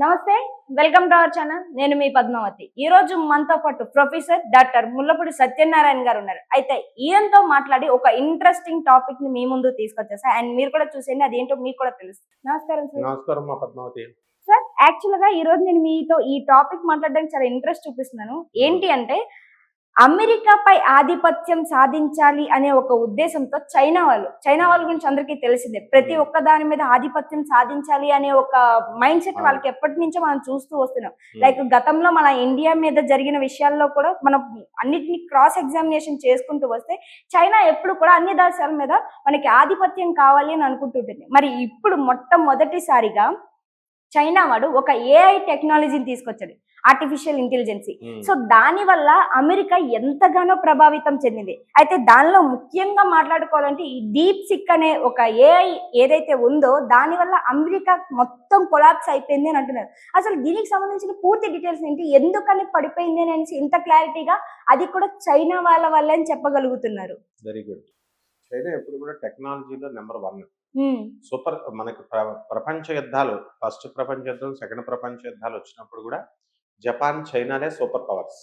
నమస్తే. Welcome to our channel. నేను మీ పద్మావతి. ఈ రోజు మనతో పాటు ప్రొఫెసర్ డాక్టర్ ముల్లపూడి సత్యనారాయణ గారు ఉన్నారు. అయితే ఈయనతో మాట్లాడి ఒక ఇంట్రెస్టింగ్ టాపిక్ ని మీ ముందు తీసుకొచ్చేసా. అండ్ మీరు కూడా చూసేయండి, అదేంటో మీకు కూడా తెలుస్తుంది. నమస్కారం సార్. నమస్కారం మా పద్మావతి. సార్, యాక్చువల్ గా ఈ రోజు నేను మీతో ఈ టాపిక్ మాట్లాడడానికి చాలా ఇంట్రెస్ట్ చూపిస్తున్నాను. ఏంటి అంటే, అమెరికాపై ఆధిపత్యం సాధించాలి అనే ఒక ఉద్దేశంతో చైనా వాళ్ళ గురించి అందరికీ తెలిసిందే. ప్రతి ఒక్క దాని మీద ఆధిపత్యం సాధించాలి అనే ఒక మైండ్ సెట్ వాళ్ళకి ఎప్పటి నుంచో మనం చూస్తూ వస్తున్నాం. లైక్ గతంలో మన ఇండియా మీద జరిగిన విషయాల్లో కూడా మనం అన్నిటిని క్రాస్ ఎగ్జామినేషన్ చేసుకుంటూ వస్తే చైనా ఎప్పుడు కూడా అన్ని దేశాల మీద మనకి ఆధిపత్యం కావాలి అని అనుకుంటుంటుంది. మరి ఇప్పుడు మొట్టమొదటిసారిగా చైనా వాడు ఒక ఏఐ టెక్నాలజీని తీసుకొచ్చాడు, ఆర్టిఫిషియల్ ఇంటెలిజెన్స్. సో దాని వల్ల అమెరికా ఎంతగానో ప్రభావితం చెందింది. అయితే దానిలో ముఖ్యంగా మాట్లాడుకోవాలంటే ఈ డీప్ సిక్ అనే ఒక ఏఐ ఏదైతే ఉందో దాని వల్ల అమెరికా మొత్తం కొలాప్స్ అయిపోయింది అని అంటున్నారు. అసలు దీనికి సంబంధించిన పూర్తి డీటెయిల్స్ ఏంటి, ఎందుకని పడిపోయింది అని ఇంత క్లారిటీగా అది కూడా చైనా వాళ్ళ వల్లే అని చెప్పగలుగుతున్నారు. Very good. చైనా ఎప్పుడు కూడా టెక్నాలజీలో నెంబర్ 1. సూపర్. మనకి ప్రపంచ యుద్ధాలు, ఫస్ట్ ప్రపంచ యుద్ధం, సెకండ్ ప్రపంచ యుద్ధాలు వచ్చినప్పుడు కూడా జపాన్, చైనాలే సూపర్ పవర్స్.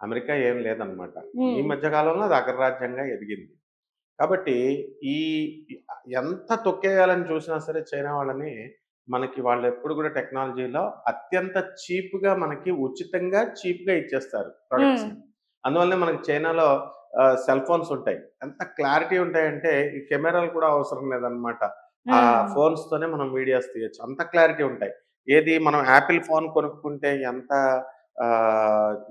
అమెరికా ఏం లేదనమాట. ఈ మధ్య కాలంలో అది అగ్రరాజ్యంగా ఎదిగింది. కాబట్టి ఈ ఎంత తొక్కేయాలని చూసినా సరే చైనా వాళ్ళని, మనకి వాళ్ళు ఎప్పుడు కూడా టెక్నాలజీలో అత్యంత చీప్గా, మనకి ఉచితంగా చీప్గా ఇచ్చేస్తారు ప్రొడక్ట్స్. అందువల్లనే మనకి చైనాలో సెల్ ఫోన్స్ ఉంటాయి. ఎంత క్లారిటీ ఉంటాయంటే ఈ కెమెరాలు కూడా అవసరం లేదనమాట. ఆ ఫోన్స్ తోనే మనం వీడియోస్ తీయచ్చు, అంత క్లారిటీ ఉంటాయి. ఏది మనం యాపిల్ ఫోన్ కొనుక్కుంటే ఎంత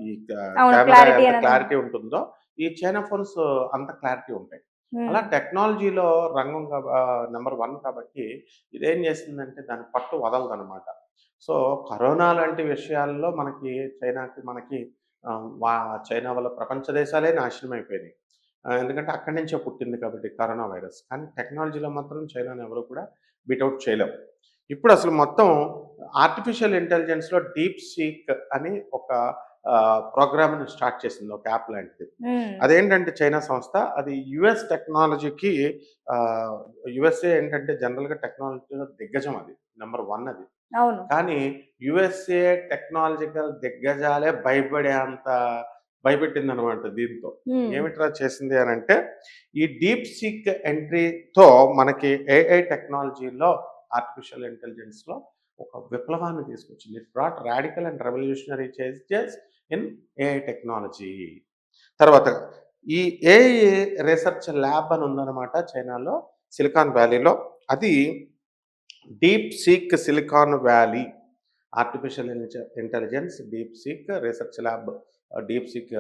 ఈ కెమెరా ఎంత క్లారిటీ ఉంటుందో ఈ చైనా ఫోన్స్ అంత క్లారిటీ ఉంటాయి. అలా టెక్నాలజీలో రంగం నెంబర్ 1 కాబట్టి ఇదేం చేసిందంటే దాని పట్టు వదలదనమాట. సో కరోనా లాంటి విషయాల్లో మనకి చైనాకి మనకి చైనా వల్ల ప్రపంచ దేశాలే నాశనం అయిపోయినాయి. ఎందుకంటే అక్కడి నుంచే పుట్టింది కాబట్టి కరోనా వైరస్. కానీ టెక్నాలజీలో మాత్రం చైనాని ఎవరు కూడా బీటౌట్ చేయలేం. ఇప్పుడు అసలు మొత్తం ఆర్టిఫిషియల్ ఇంటెలిజెన్స్లో డీప్ సీక్ అని ఒక ప్రోగ్రామ్ని స్టార్ట్ చేసింది, ఒక యాప్ లాంటిది. అదేంటంటే చైనా సంస్థ, అది యుఎస్ టెక్నాలజీకి, యుఎస్ఏ ఏంటంటే జనరల్గా టెక్నాలజీలో దిగ్గజం, అది నెంబర్ 1 అది. కానీ యుఎస్ఏ టెక్నాలజికల్ దిగ్గజాలే భయపెట్టింది అనమాట దీంతో. ఏమిట్రా చేసింది అని అంటే, ఈ డీప్ సీక్ ఎంట్రీతో మనకి ఏఐ టెక్నాలజీలో, ఆర్టిఫిషియల్ ఇంటెలిజెన్స్లో ఒక విప్లవాన్ని తీసుకొచ్చింది. It brought radical and revolutionary changes in AI technology. తర్వాత ఈ ఏఐ రీసెర్చ్ ల్యాబ్ అని ఉందన్నమాట చైనాలో, సిలికాన్ వ్యాలీలో. అది deep seek silicon valley artificial intelligence deep seek research lab, deep seek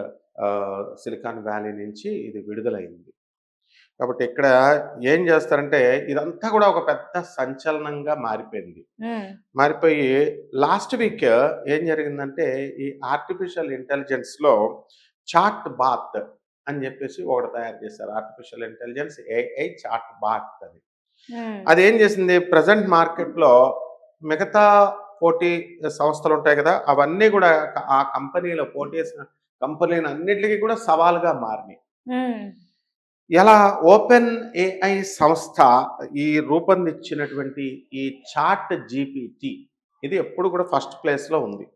silicon valley నుంచి ఇది విడుదలైంది. కాబట్టి ఇక్కడ ఏం చేస్తారంటే ఇదంతా కూడా ఒక పెద్ద సంచలనంగా మారిపోయి లాస్ట్ వీక్ ఏం జరిగిందంటే, ఈ ఆర్టిఫిషియల్ ఇంటెలిజెన్స్లో చాట్ బాత్ అని చెప్పేసి ఒకటి తయారు చేశారు. Artificial intelligence AI chat bot అని. అదేం చేసింది, ప్రజెంట్ మార్కెట్లో మిగతా పోటీ సంస్థలు ఉంటాయి కదా, అవన్నీ కూడా ఆ కంపెనీలో పోటీ చేసిన కంపెనీలు అన్నిటికీ కూడా సవాల్గా మారినాయి. ఎలా ఓపెన్ ఏఐ సంస్థ ఈ రూపొందించినటువంటి ఈ చాట్ జీపీటీ, ఇది ఎప్పుడు కూడా ఫస్ట్ ప్లేస్లో ఉంది.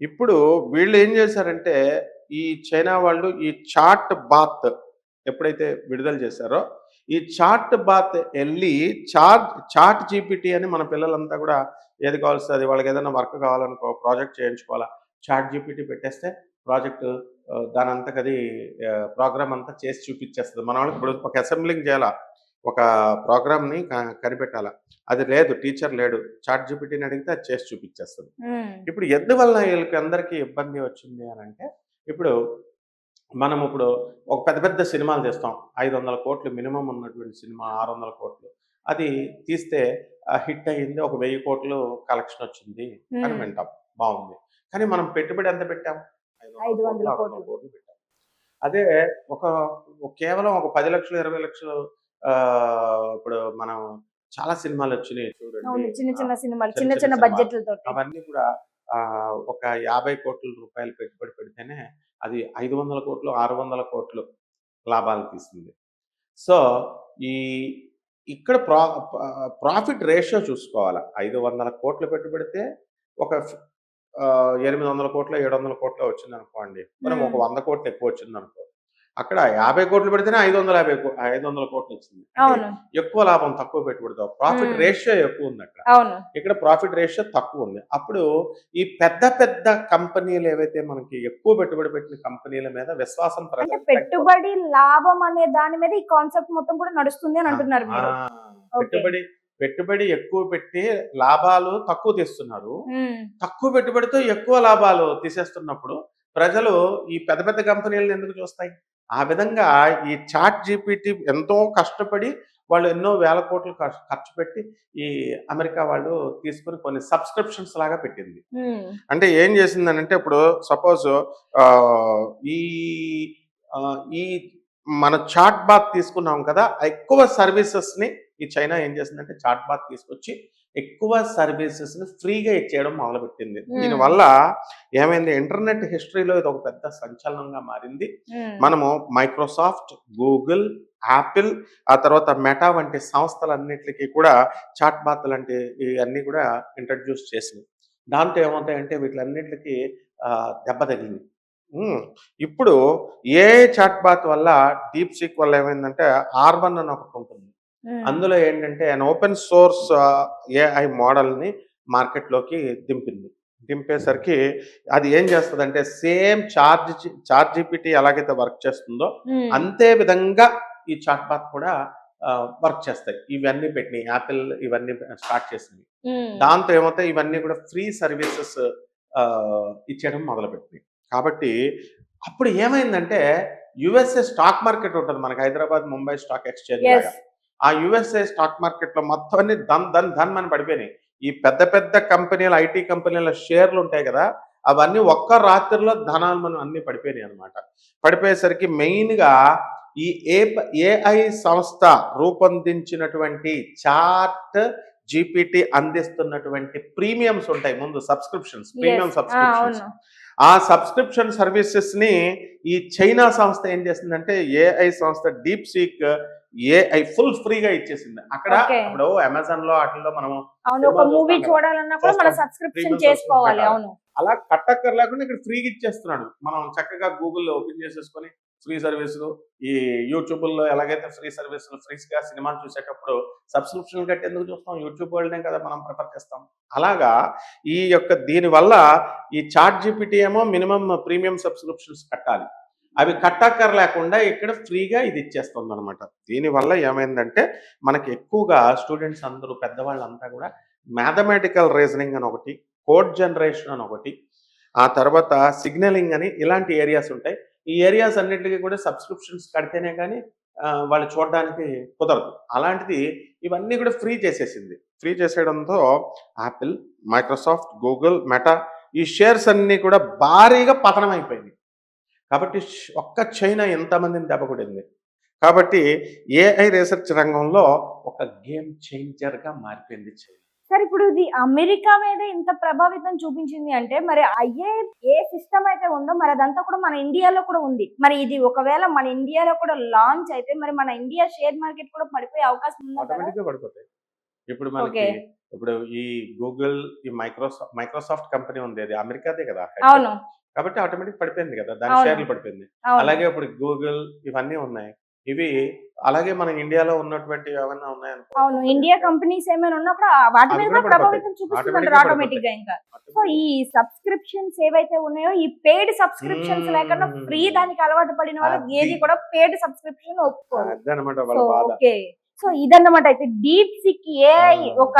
ఇప్పుడు వీళ్ళు ఏం చేశారంటే, ఈ చైనా వాళ్ళు ఈ చాట్ బాత్ ఎప్పుడైతే విడుదల చేశారో, ఈ చాట్ బాత్ వెళ్ళి చాట్ జీపీటీ అని మన పిల్లలంతా కూడా ఏది కావాల్సి అది, వాళ్ళకి ఏదైనా వర్క్ కావాలనుకో, ప్రాజెక్ట్ చేయించుకోవాలా, చాట్ జీపీటీ పెట్టేస్తే ప్రాజెక్టు దాని అంతకది ప్రోగ్రామ్ అంతా చేసి చూపించేస్తుంది. మన వాళ్ళకి ఇప్పుడు ఒక అసెంబ్లింగ్ చేయాలా, ఒక ప్రోగ్రామ్ని కనిపెట్టాలా, అది లేదు, టీచర్ లేడు, చాట్ జీపీటీని అడిగితే అది చేసి చూపించేస్తుంది. ఇప్పుడు ఎందువల్ల వీళ్ళకి అందరికీ ఇబ్బంది వచ్చింది అని అంటే, ఇప్పుడు మనం ఇప్పుడు ఒక పెద్ద పెద్ద సినిమాలు తీస్తాం, 500 కోట్లు మినిమం ఉన్నటువంటి సినిమా, 600 కోట్లు అది తీస్తే హిట్ అయ్యింది, ఒక 1000 కోట్లు కలెక్షన్ వచ్చింది అని వింటాం, బాగుంది. కానీ మనం పెట్టుబడి ఎంత పెట్టాం, 500 కోట్లు పెట్టాం. అదే కేవలం ఒక 10 లక్షలు 20 లక్షలు, ఇప్పుడు మనం చాలా సినిమాలు వచ్చినాయి చూడండి, చిన్న బడ్జెట్లతో, అవన్నీ కూడా ఒక 50 కోట్ల రూపాయలు పెట్టుబడి పెడితేనే అది 500 కోట్లు 600 కోట్లు లాభాలు తీస్తుంది. సో ఇక్కడ ప్రాఫిట్ రేషియో చూసుకోవాలి. 500 కోట్లు పెట్టుబడితే ఒక 800 కోట్లు 700 కోట్లు వచ్చింది అనుకోండి, మనం ఒక 100 కోట్లు ఎక్కువ వచ్చింది అనుకో, అక్కడ 50 కోట్లు పెడితేనే 500 కోట్లు వచ్చింది. అంటే అవును. ఎక్కువ లాభం తక్కువ పెట్టుబడితో ప్రాఫిట్ రేషియో ఎక్కువ ఉంది అక్కడ. అవును. ఇక్కడ ప్రాఫిట్ రేషియో తక్కువ ఉంది. అప్పుడు ఈ పెద్ద పెద్ద కంపెనీలు ఏవైతే మనకి ఎక్కువ పెట్టుబడి పెట్టిన కంపెనీల మీద విశ్వాసం అంటే ప్రజలకు పెట్టుబడి లాభం అనే దాని మీద ఈ కాన్సెప్ట్ మొత్తం కూడా నడుస్తుంది అని అంటున్నారు ఆ, మీరు. ఓకే. పెట్టుబడి ఎక్కువ పెట్టి లాభాలు తక్కువ తీస్తున్నారు. ఉమ్. తక్కువ పెట్టుబడితో ఎక్కువ లాభాలు తీసేస్తున్నప్పుడు ప్రజలు ఈ పెద్ద పెద్ద కంపెనీలను ఎందుకు చూస్తాయి? ఆ విధంగా ఈ చాట్ జీపీటీ ఎంతో కష్టపడి వాళ్ళు ఎన్నో వేల కోట్లు ఖర్చు పెట్టి ఈ అమెరికా వాళ్ళు తీసుకొని కొన్ని సబ్స్క్రిప్షన్స్ లాగా పెట్టింది. ఉమ్. అంటే ఏం చేసిందనంటే ఇప్పుడు సపోజ్ ఈ ఈ మన చాట్ బాత్ తీసుకున్నాం కదా, ఎక్కువ సర్వీసెస్ని ఈ చైనా ఏం చేసిందంటే చాట్ బాత్ తీసుకొచ్చి ఎక్కువ సర్వీసెస్ని ఫ్రీగా ఇచ్చేయడం మొదలుపెట్టింది. దీనివల్ల ఏమైంది, ఇంటర్నెట్ హిస్టరీలో ఇది ఒక పెద్ద సంచలనంగా మారింది. మనము మైక్రోసాఫ్ట్, గూగుల్, యాపిల్, ఆ తర్వాత మెటా వంటి సంస్థలన్నిటికీ కూడా చాట్ బాత్ లాంటి ఇవన్నీ కూడా ఇంట్రడ్యూస్ చేసింది. దాంతో ఏమవుతాయంటే వీటిలన్నిటికీ దెబ్బ తగిలింది. ఇప్పుడు ఏ చాట్ బాత్ వల్ల డీప్ సీక్ వల్ల ఏమైందంటే R1 అని ఒకటి ఉంటుంది. అందులో ఏంటంటే an ఓపెన్ సోర్స్ ఏఐ మోడల్ని మార్కెట్లోకి దింపేసరికి అది ఏం చేస్తుందంటే సేమ్ చాట్ జీపీటీ ఎలాగైతే వర్క్ చేస్తుందో అంతే విధంగా ఈ చాట్ బాత్ కూడా వర్క్ చేస్తాయి. ఇవన్నీ పెట్టినాయి యాపిల్, ఇవన్నీ స్టార్ట్ చేసింది. దాంతో ఏమవుతాయి, ఇవన్నీ కూడా ఫ్రీ సర్వీసెస్ ఇచ్చేయడం మొదలుపెట్టినాయి. కాబట్టి అప్పుడు ఏమైందంటే యుఎస్ఏ స్టాక్ మార్కెట్ ఉంటుంది మనకి, హైదరాబాద్, ముంబై స్టాక్ ఎక్స్చేంజ్ లాగా. ఆ యుఎస్ఏ స్టాక్ మార్కెట్లో మొత్తం అన్ని ధన్ అని పడిపోయినాయి. ఈ పెద్ద పెద్ద కంపెనీల ఐటీ కంపెనీల షేర్లు ఉంటాయి కదా, అవన్నీ ఒక్క రాత్రిలో ధనాలు మనం అన్ని పడిపోయినాయి అనమాట. పడిపోయేసరికి మెయిన్గా ఈ ఏఐ సంస్థ రూపొందించినటువంటి చాట్ జీపీటీ అందిస్తున్నటువంటి ప్రీమియమ్స్ ఉంటాయి ముందు, ప్రీమియం సబ్స్క్రిప్షన్స్. ఆ సబ్స్క్రిప్షన్ సర్వీసెస్ ని ఈ చైనా సంస్థ ఏం చేసిందంటే ఏఐ సంస్థ డీప్ సీక్ ఏఐ ఫుల్ ఫ్రీగా ఇచ్చేసింది. అక్కడ ఇప్పుడు అమెజాన్ లో వాటిల్లో మనం ఒక మూవీ చూడాలన్నా కూడా మన సబ్స్క్రిప్షన్ చేసుకోవాలి. అవును, అలా కట్టక్కర్ లేకుండా ఇక్కడ ఫ్రీగా ఇచ్చేస్తున్నాడు. మనం చక్కగా గూగుల్లో ఓపెన్ చేసేసుకొని ఫ్రీ సర్వీసులు, ఈ యూట్యూబ్లో ఎలాగైతే ఫ్రీ సర్వీసులు ఫ్రీగా సినిమాలు చూసేటప్పుడు సబ్స్క్రిప్షన్ కట్టి ఎందుకు చూస్తాం, యూట్యూబ్ వరల్డ్నే కదా మనం ప్రిఫర్ చేస్తాం. అలాగా దీనివల్ల ఈ చాట్ జీపీటీ ఏమో మినిమం ప్రీమియం సబ్స్క్రిప్షన్స్ కట్టాలి, అవి కట్టక్కర్ లేకుండా ఇక్కడ ఫ్రీగా ఇది ఇచ్చేస్తుంది అనమాట. దీనివల్ల ఏమైందంటే మనకి ఎక్కువగా స్టూడెంట్స్ అందరూ పెద్దవాళ్ళంతా కూడా మ్యాథమెటికల్ రీజనింగ్ అని ఒకటి, కోడ్ జనరేషన్ అని ఒకటి, ఆ తర్వాత సిగ్నలింగ్ అని ఇలాంటి ఏరియాస్ ఉంటాయి. ఈ ఏరియాస్ అన్నింటికి కూడా సబ్స్క్రిప్షన్స్ కడితేనే కానీ వాళ్ళు చూడడానికి కుదరదు. అలాంటిది ఇవన్నీ కూడా ఫ్రీ చేసేసింది. ఫ్రీ చేసేయడంతో యాపిల్, మైక్రోసాఫ్ట్, గూగుల్, మెటా ఈ షేర్స్ అన్నీ కూడా భారీగా పతనం అయిపోయింది. కాబట్టి ఒక్క చైనా ఎంతమందిని దెబ్బకొడింది. కాబట్టి ఏఐ రీసెర్చ్ రంగంలో ఒక గేమ్ చేంజర్గా మారిపోయింది చైనా. సార్, ఇప్పుడు ఇది అమెరికా మీద ఇంత ప్రభావితం చూపించింది అంటే మరి ఏ సిస్టమ్ అయితే ఉందో మరి అదంతా కూడా మన ఇండియాలో కూడా ఉంది. మరి ఇది ఒకవేళ మన ఇండియాలో కూడా లాంచ్ అయితే మరి మన ఇండియా షేర్ మార్కెట్ కూడా పడిపోయే అవకాశం ఉందా? ఆటోమేటిక్గా పడిపోతాయి. ఇప్పుడు మనకి ఇప్పుడు ఈ గూగుల్, ఈ మైక్రోసాఫ్ట్ కంపెనీ ఉంది, అది అమెరికాదే కదా, అవును, కాబట్టి ఆటోమేటిక్ పడిపోయింది కదా, దాని షేర్లు పడిపోయింది. అలాగే ఇప్పుడు గూగుల్ ఇవన్నీ ఉన్నాయి, ఇవి అలాగే మన ఇండియాలో ఉన్నటువంటి ఏమైనా ఉన్నాయనుకో, అవును, ఇండియా కంపెనీస్ ఏమైనా ఉన్నప్పుడు వాటి మీద కూడా ప్రభావితం చూపిస్తుంది ఆటోమేటిక్ గా. ఇంకా సో ఈ సబ్స్క్రిప్షన్స్ ఏవైతే ఉన్నాయో ఈ పెయిడ్ సబ్స్క్రిప్షన్స్ లేకుండా ఫ్రీ దానికి అలవాటు పడిన వాళ్ళు ఏది కూడా పెయిడ్ సబ్స్క్రిప్షన్ ఒప్పుకోరు. ఓకే, సో ఇదన్నమాట. అయితే డీప్ సీక్ ఏఐ ఒక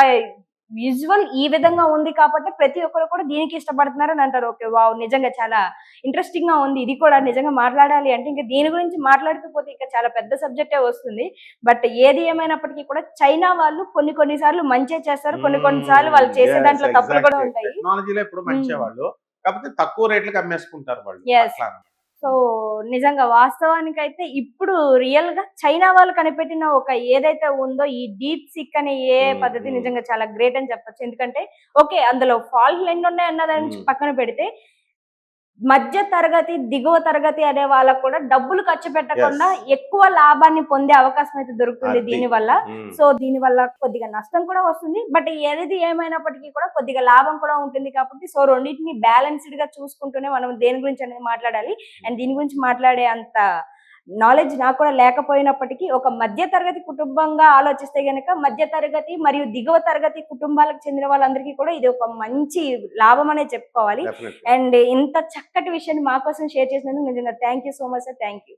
విజువల్ ఈ విధంగా ఉంది కాబట్టి ప్రతి ఒక్కరు కూడా దీనికి ఇష్టపడుతున్నారు అని అంటారు. ఓకే, వావ్, నిజంగా చాలా ఇంట్రెస్టింగ్ గా ఉంది. ఇది కూడా నిజంగా మాట్లాడాలి అంటే ఇంకా దీని గురించి మాట్లాడుతూ పోతే ఇంకా చాలా పెద్ద సబ్జెక్టే వస్తుంది. బట్ ఏది ఏమైనప్పటికీ కూడా చైనా వాళ్ళు కొన్నిసార్లు మంచి చేస్తారు, కొన్నిసార్లు వాళ్ళు చేసే దాంట్లో తప్పులు కూడా ఉంటాయి. టెక్నాలజీలో ఇప్పుడు మంచి వాళ్ళు కాకపోతే తక్కువ రేట్లకు అమ్మేసుకుంటారు వాళ్ళు. సో నిజంగా వాస్తవానికైతే ఇప్పుడు రియల్ గా చైనా వాళ్ళు కనిపెట్టిన ఒక ఏదైతే ఉందో ఈ డీప్ సిక్ అనే ఏ పద్ధతి నిజంగా చాలా గ్రేట్ అని చెప్పొచ్చు. ఎందుకంటే ఓకే, అందులో ఫాల్ట్ ఎన్ని ఉన్నాయి అన్నదాన్ని పక్కన పెడితే మధ్య తరగతి దిగువ తరగతి అనే వాళ్ళకు కూడా డబ్బులు ఖర్చు పెట్టకుండా Yes. ఎక్కువ లాభాన్ని పొందే అవకాశం అయితే దొరుకుతుంది అది. దీని వల్ల. సో దీని వల్ల కొద్దిగా నష్టం కూడా వస్తుంది, బట్ ఏది ఏమైనప్పటికీ కూడా కొద్దిగా లాభం కూడా ఉంటుంది కాబట్టి సో రెండింటిని బ్యాలెన్స్డ్ గా చూసుకుంటూనే మనం దేని గురించి అనేది మాట్లాడాలి. అండ్ దీని గురించి మాట్లాడే అంత నాలెడ్జ్ నాకు కూడా లేకపోయినప్పటికీ ఒక మధ్య తరగతి కుటుంబంగా ఆలోచిస్తే గనక మధ్య తరగతి మరియు దిగువ తరగతి కుటుంబాలకు చెందిన వాళ్ళందరికీ కూడా ఇది ఒక మంచి లాభం అనే చెప్పుకోవాలి. Definitely. అండ్ ఇంత చక్కటి విషయాన్ని మా కోసం షేర్ చేసినందుకు నిజంగా thank you so much sir. Thank you.